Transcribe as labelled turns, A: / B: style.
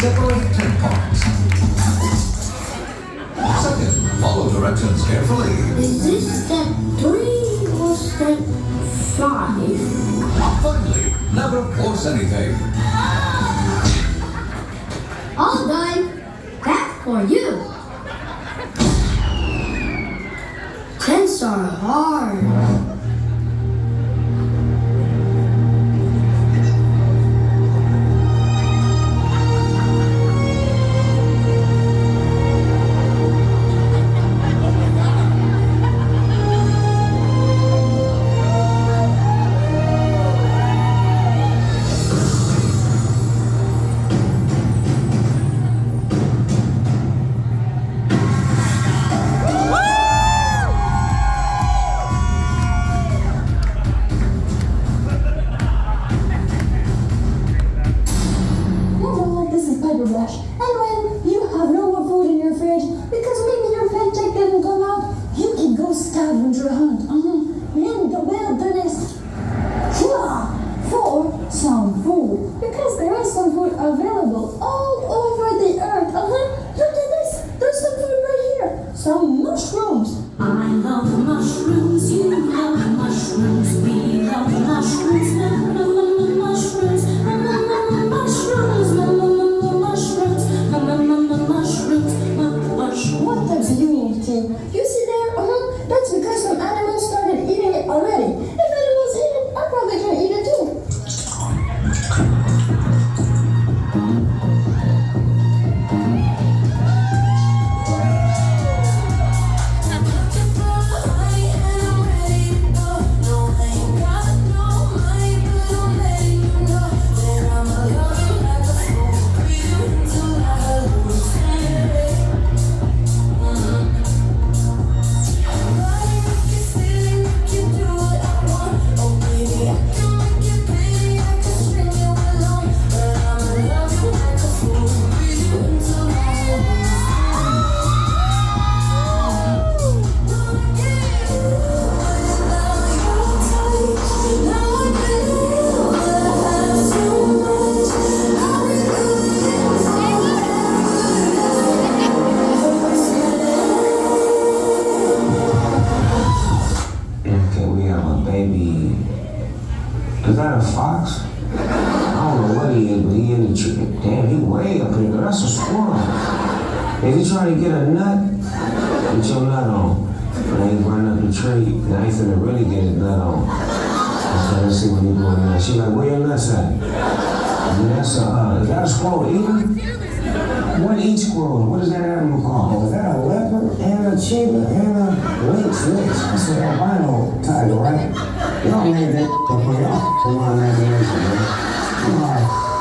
A: Separate 10 parts. Second, follow directions carefully.
B: Is this step 3 or step 5?
A: Finally, never force anything.
B: All done. That's for you. Tents are hard.
C: And when you have no more food in your fridge because maybe your paycheck didn't come out, you can go scavenger hunt in the wilderness for some food, because there is some food available all over the earth. Look at this. There's some food right here. Some mushrooms.
D: I love mushrooms. You love mushrooms. We love mushrooms. Mushrooms. Mushrooms.
C: What does you need to? You see there? That's because some animals started eating it already. If animals eat it, I probably can eat it too.
E: Is that a fox? I don't know what he is, but he in the tree. Damn, he way up here. That's a squirrel. Is he trying to get a nut? Get your nut on. Now he's running up the tree. Now he's finna really get his nut on. Okay, let's see what he's doing now. She's like, where your nuts at? That's is that a squirrel eating? What eats squirrels? What is that animal called? Oh, is that a leopard and a cheetah and a lynx? That's an albino tiger, right? Y'all made that up for y'all. Come on, imagination, man. Come on.